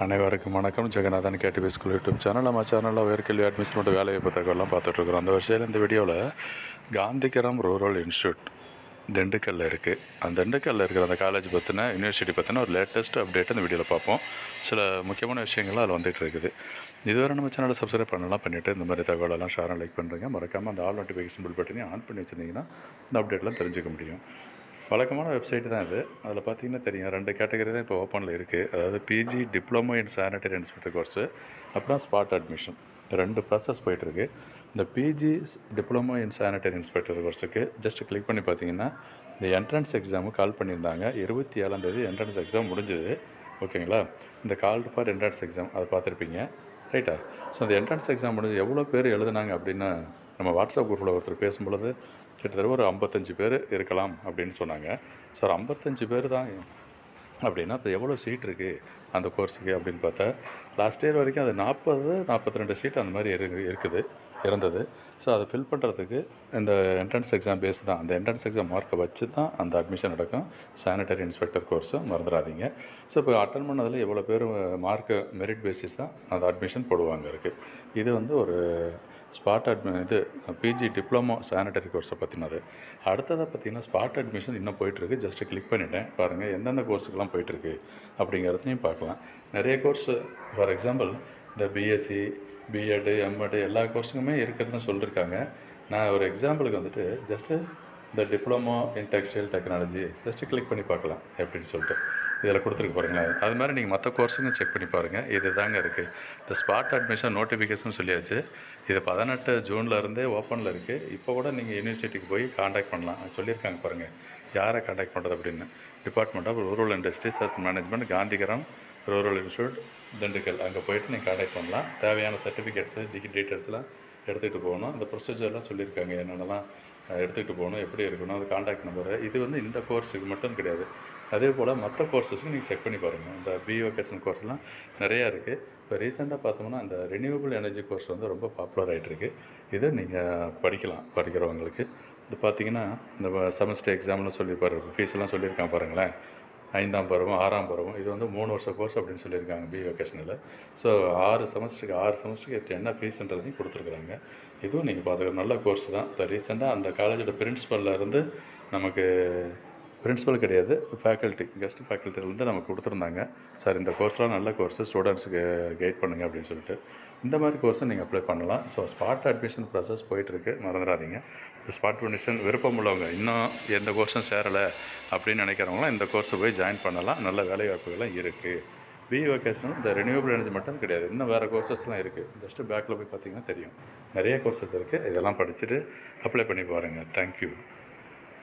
அனைவருக்கும் வணக்கம். Jeganathan KTV school YouTube channel. நம்ம சேனலில் உயர்கல்வி அட்மிஷனோட வேலைவாய்ப்பு தகவலாம் பார்த்துட்ருக்குறோம். அந்த விஷயம் இந்த வீடியோவில் காந்திகிராம் ரூரல் இன்ஸ்டியூட் திண்டுக்கல்லில் இருக்குது. அந்த திண்டுக்கல்லில் இருக்கிற அந்த காலேஜ் பற்றின யூனிவர்சிட்டி பற்றின ஒரு லேட்டஸ்ட் அப்டேட் இந்த வீடியோவில் பார்ப்போம். சில முக்கியமான விஷயங்கள்லாம் அதில் வந்துகிட்டு இருக்குது. இதுவரை நம்ம சேனலை சப்ஸ்கிரைப் பண்ணலாம் பண்ணிவிட்டு இந்த மாதிரி தகவலெல்லாம் ஷேர் லைக் பண்ணுறீங்க. மறக்காமல் அந்த ஆல் நோட்டிஃபிகேஷன் பில் பட்டனையும் ஆன் பண்ணி வச்சுருந்தீங்கன்னா இந்த அப்டேட்லாம் தெரிஞ்சுக்க முடியும். வழக்கமான வெப்சைட்டு தான் இது. அதில் பார்த்திங்கன்னா தெரியும், 2 கேட்டகரி தான் இப்போ ஓப்பனில் இருக்குது. அதாவது PG diploma in sanitary inspector course, அப்புறம் ஸ்பாட் அட்மிஷன் 2 ப்ராசஸ் போயிட்டுருக்கு. இந்த PG diploma in sanitary inspector கோர்ஸுக்கு ஜஸ்ட் கிளிக் பண்ணி பார்த்தீங்கன்னா இந்த என்ட்ரன்ஸ் எக்ஸாமு கால் பண்ணியிருந்தாங்க. 27ஆம் தேதி என்ட்ரன்ஸ் எக்ஸாம் முடிஞ்சுது. ஓகேங்களா? இந்த கால்டு ஃபார் என்ட்ரன்ஸ் எக்ஸாம் அதை பார்த்துருப்பீங்க, ரைட்டா? ஸோ அந்த என்ட்ரன்ஸ் எக்ஸாம் முடிஞ்சு எவ்வளோ பேர் எழுதுனாங்க அப்படின்னு நம்ம வாட்ஸ்அப் குரூப்பில் ஒருத்தர் பேசும்பொழுது கிட்டத்தட்ட ஒரு 55 பேர் இருக்கலாம் அப்படின்னு சொன்னாங்க. ஸோ ஒரு 55 பேர் தான் அப்படின்னா இப்போ எவ்வளோ சீட் இருக்குது அந்த கோர்ஸுக்கு அப்படின்னு பார்த்தா, லாஸ்ட் இயர் வரைக்கும் அது 42 சீட் அந்த மாதிரி இருந்தது. ஸோ அதை ஃபில் பண்ணுறதுக்கு இந்த என்ட்ரன்ஸ் எக்ஸாம் பேஸ் தான், அந்த என்ட்ரன்ஸ் எக்ஸாம் மார்க்கை வச்சு தான் அந்த அட்மிஷன் நடக்கும். சானிட்டரி இன்ஸ்பெக்டர் கோர்ஸும் மறந்துடாதீங்க. ஸோ இப்போ அட்டன் பண்ணதில் எவ்வளோ பேர் மார்க்கு மெரிட் பேசிஸ் தான் அந்த அட்மிஷன் போடுவாங்க இருக்குது. இது வந்து ஒரு ஸ்பாட் இது பிஜி டிப்ளமோ சானிட்டரி கோர்ஸை பற்றினது. அடுத்ததாக பார்த்திங்கன்னா ஸ்பாட் அட்மிஷன் இன்னும் போயிட்டுருக்கு. ஜஸ்ட்டு கிளிக் பண்ணிவிட்டேன். பாருங்கள் எந்தெந்த கோர்ஸுக்கெலாம் போயிட்டுருக்கு அப்படிங்கிறதையும் பார்க்கலாம். நிறைய கோர்ஸு, ஃபார் எக்ஸாம்பிள் இந்த பிஎஸ்சி, பிஎட்டு, எம்எட்டு எல்லா கோர்ஸுக்குமே இருக்கிறதுன்னு சொல்லியிருக்காங்க. நான் ஒரு எக்ஸாம்பிளுக்கு வந்துட்டு ஜஸ்ட்டு இந்த diploma in textile technology just click பண்ணி பார்க்கலாம் எப்படின்னு சொல்லிட்டு இதில் கொடுத்துருக்கு பாருங்களேன். அது மாதிரி நீங்கள் மற்ற கோர்ஸுங்க செக் பண்ணி பாருங்கள். இது தாங்க இருக்குது. இந்த ஸ்பாட் அட்மிஷன் நோட்டிஃபிகேஷன் சொல்லியாச்சு. இது 18 ஜூன்லேருந்தே ஓப்பனில் இருக்குது. இப்போ கூட நீங்கள் யூனிவர்சிட்டிக்கு போய் காண்டாக்ட் பண்ணலாம். சொல்லியிருக்காங்க பாருங்கள் யாரை காண்டாக்ட் பண்ணுறது அப்படின்னு. Department of rural industries and management, Gandhigram rural institute, Dindigul. அங்கே போய்ட்டு நீங்கள் காண்டாக்ட் பண்ணலாம். தேவையான சர்டிஃபிகேட்ஸு டீட்டெயில்ஸ்லாம் எடுத்துகிட்டு போகணும். இந்த ப்ரொசீஜர்லாம் சொல்லியிருக்காங்க, என்னென்னலாம் எடுத்துகிட்டு போகணும், எப்படி இருக்கணும், அது காண்டாக்ட் நம்பரு. இது வந்து இந்த கோர்ஸுக்கு மட்டும் கிடையாது, அதே போல் மற்ற கோர்ஸஸுக்கு நீங்கள் செக் பண்ணி பாருங்கள். இந்த பிஓகேஷன் கோர்ஸ்லாம் நிறையா இருக்குது. இப்போ ரீசெண்டாக பார்த்தோம்னா அந்த ரினியூவபிள் எனர்ஜி கோர்ஸ் வந்து ரொம்ப பாப்புலர் ஆகிட்டுருக்கு. இதை நீங்கள் படிக்கிறவங்களுக்கு. இது பார்த்திங்கன்னா இந்த செமஸ்டர் எக்ஸாம்னு சொல்லி ஃபீஸ்லாம் சொல்லியிருக்காங்க பாருங்களேன். 5ஆம் பருவம் 6ஆம் பருவம் இது வந்து 3 வருஷ கோர்ஸ் அப்படின்னு சொல்லியிருக்காங்க பிஓகேஷனில். ஸோ 6 செமஸ்டருக்கு என்ன ஃபீஸ்ன்றதையும் கொடுத்துருக்குறாங்க. இதுவும் நீங்கள் பார்த்துக்க நல்ல கோர்ஸ் தான். இப்போ ரீசெண்டாக அந்த காலேஜோட பிரின்ஸிபலில் இருந்து நமக்கு, பிரின்ஸிபல் கிடையாது, ஃபேக்கல்ட்டி, கெஸ்ட் ஃபேக்கல்ட்டிலேருந்து நமக்கு கொடுத்துருந்தாங்க. சார் இந்த கோர்ஸ்லாம் நல்ல கோர்ஸு, ஸ்டூடெண்ட்ஸுக்கு கைட் பண்ணுங்கள் அப்படின்னு சொல்லிட்டு இந்த மாதிரி கோர்ஸை நீங்கள் அப்ளை பண்ணலாம். ஸோ ஸ்பாட் அட்மிஷன் ப்ராசஸ் போயிட்டுருக்கு, மறந்துடாதீங்க. இந்த ஸ்பாட் அட்மிஷன் விருப்பம் உள்ளவங்க, இன்னும் எந்த கோர்ஸும் சேரலை அப்படின்னு நினைக்கிறவங்களாம் இந்த கோர்ஸை போய் ஜாயின் பண்ணலாம். நல்ல வேலைவாய்ப்புகள்லாம் இருக்குது. பிஓகேஷனும் இந்த ரினியூவபிள் எனர்ஜி மட்டும் கிடையாது, இன்னும் வேறு கோர்சஸ்லாம் இருக்குது. ஜஸ்ட்டு பேக்கில் போய் பார்த்திங்கன்னா தெரியும், நிறைய கோர்சஸ் இருக்குது. இதெல்லாம் படிச்சுட்டு அப்ளை பண்ணி பாருங்கள். தேங்க்யூ.